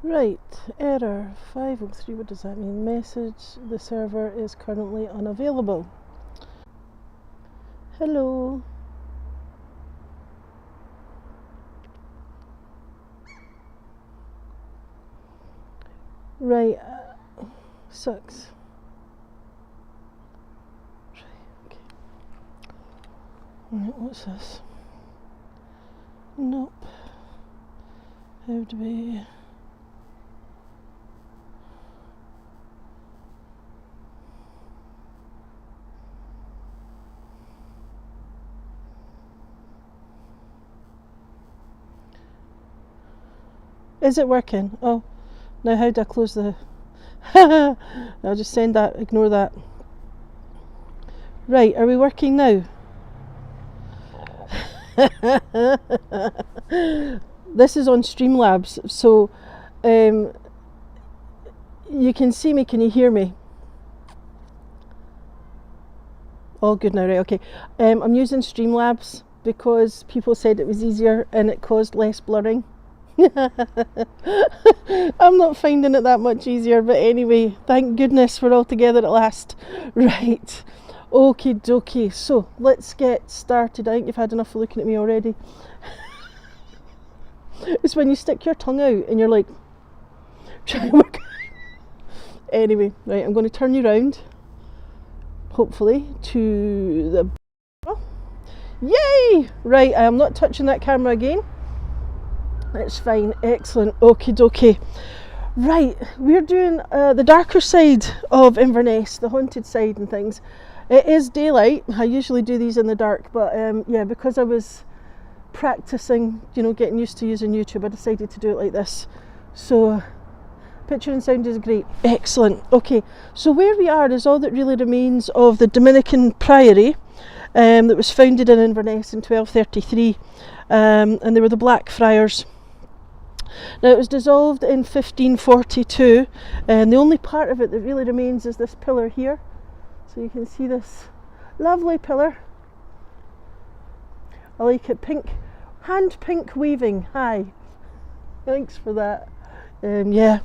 Right, error 503, what does that mean? Message, the server is currently unavailable. Hello. Right, sucks. Right, okay. Right, what's this? Nope. How do we... Is it working? Oh, now how do I close the... I'll just send that, ignore that. Right, are we working now? This is on Streamlabs, so you can see me, can you hear me? All good now, right, okay. I'm using Streamlabs because people said it was easier and it caused less blurring. I'm not finding it that much easier, but anyway, thank goodness we're all together at last. Right, okie dokie, so let's get started. I think you've had enough of looking at me already. It's when you stick your tongue out and you're like trying to work. Anyway, right, I'm going to turn you round, hopefully, to the... Oh, yay! Right, I am not touching that camera again. It's fine, excellent, okie dokie. Right, we're doing the darker side of Inverness, the haunted side and things. It is daylight. I usually do these in the dark, but yeah, because I was practicing, you know, getting used to using YouTube, I decided to do it like this. So picture and sound is great. Excellent. Okay, so where we are is all that really remains of the Dominican priory that was founded in Inverness in 1233, and they were the Black Friars. Now it was dissolved in 1542, and the only part of it that really remains is this pillar here. So you can see this lovely pillar. I like it, pink, hand pink weaving. Hi, thanks for that. Yeah.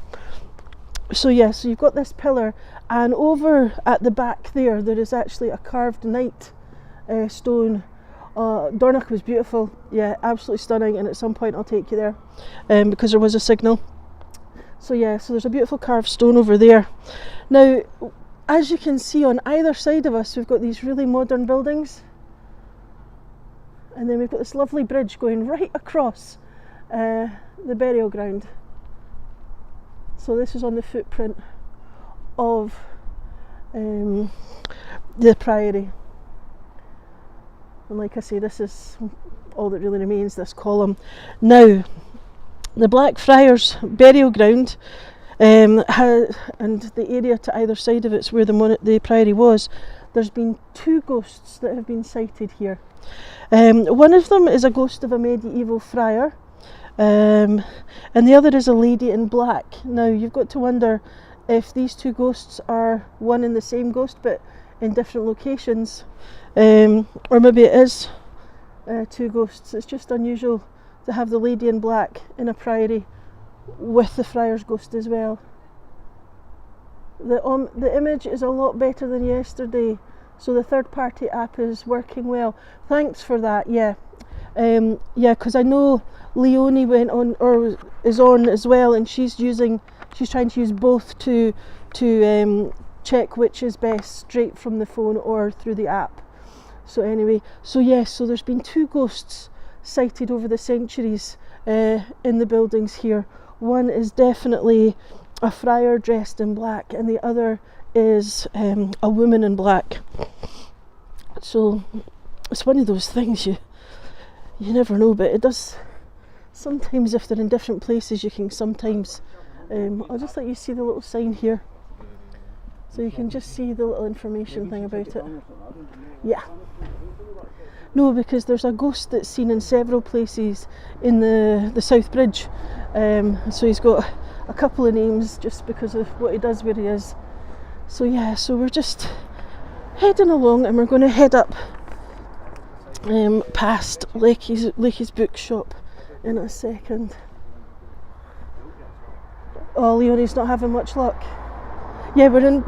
So yeah, so you've got this pillar, and over at the back there is actually a carved knight stone. Dornoch was beautiful, yeah, absolutely stunning, and at some point I'll take you there because there was a signal. So yeah, so there's a beautiful carved stone over there. Now, as you can see on either side of us, we've got these really modern buildings, and then we've got this lovely bridge going right across the burial ground. So this is on the footprint of the priory. And like I say, this is all that really remains, this column. Now, the Black Friars burial ground and the area to either side of it's where the priory was, there's been two ghosts that have been sighted here. One of them is a ghost of a medieval friar, and the other is a lady in black. Now, you've got to wonder if these two ghosts are one and the same ghost, but in different locations. Or maybe it is two ghosts. It's just unusual to have the lady in black in a priory with the friar's ghost as well. The image is a lot better than yesterday, so the third party app is working well. Thanks for that. Yeah, yeah, because I know Leonie went on, or is on as well, and she's trying to use both to check which is best, straight from the phone or through the app. So anyway, so yes, so there's been two ghosts sighted over the centuries in the buildings here. One is definitely a friar dressed in black, and the other is a woman in black. So it's one of those things you never know, but it does sometimes, if they're in different places, you can sometimes I'll just let you see the little sign here, so you can just see the little information thing about it. Yeah. No, because there's a ghost that's seen in several places in the South Bridge. So he's got a couple of names just because of what he does where he is. So yeah, so we're just heading along, and we're going to head up past Lakey's bookshop in a second. Oh, Leonie's not having much luck. Yeah, we're in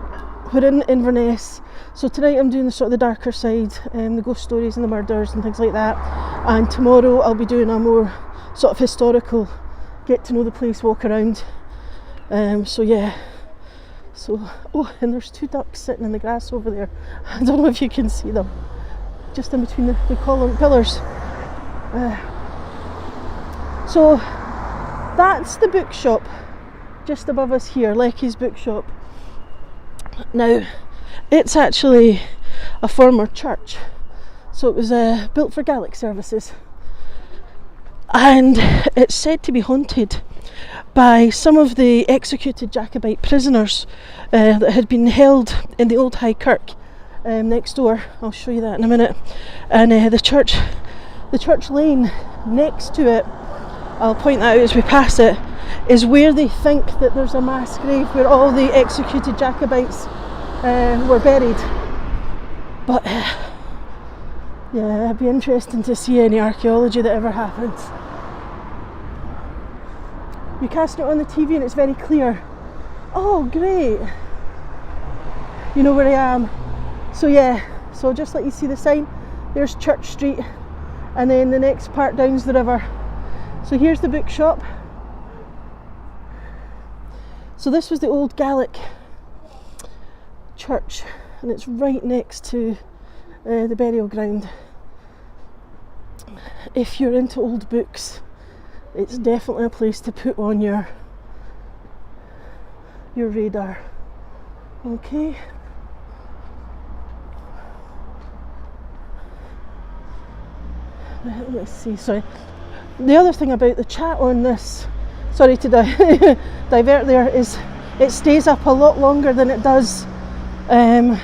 Inverness. So tonight I'm doing the sort of the darker side, the ghost stories and the murders and things like that. And tomorrow I'll be doing a more sort of historical, get to know the place, walk around. So yeah. So, oh, and there's 2 ducks sitting in the grass over there. I don't know if you can see them. Just in between the column pillars. So that's the bookshop just above us here, Lecky's bookshop. Now, it's actually a former church, so it was built for Gaelic services, and it's said to be haunted by some of the executed Jacobite prisoners that had been held in the old High Kirk next door. I'll show you that in a minute. And the church lane next to it, I'll point that out as we pass it, is where they think that there's a mass grave where all the executed Jacobites were buried. But yeah, it'd be interesting to see any archaeology that ever happens. You cast it on the TV and it's very clear. Oh, great. You know where I am. So yeah, so I'll just let you see the sign. There's Church Street, and then the next part down's the river. So here's the bookshop. So this was the old Gaelic church, and it's right next to the burial ground. If you're into old books, it's definitely a place to put on your radar. Okay. Let's see, sorry. The other thing about the chat on this, sorry to divert there, is it stays up a lot longer than it does on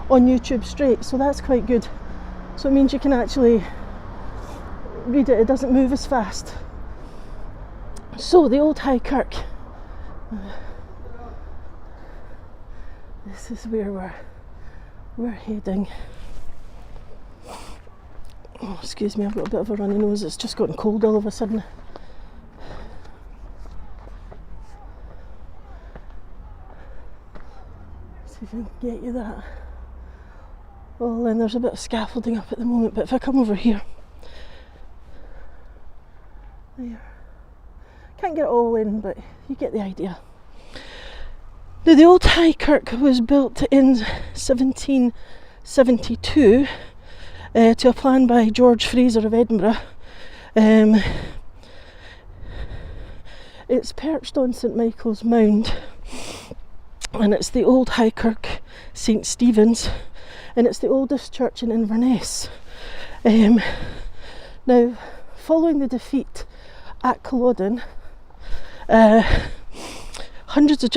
YouTube straight, so that's quite good. So it means you can actually read it, it doesn't move as fast. So the old High Kirk, this is where we're heading. Oh, excuse me, I've got a bit of a runny nose, it's just gotten cold all of a sudden. See if I can get you that. Well, then there's a bit of scaffolding up at the moment, but if I come over here, there. Can't get it all in, but you get the idea. Now, the old High Kirk was built in 1772 to a plan by George Fraser of Edinburgh. It's perched on St Michael's Mound, and it's the old High Kirk St Stephen's, and it's the oldest church in Inverness. Now, following the defeat at Culloden, hundreds of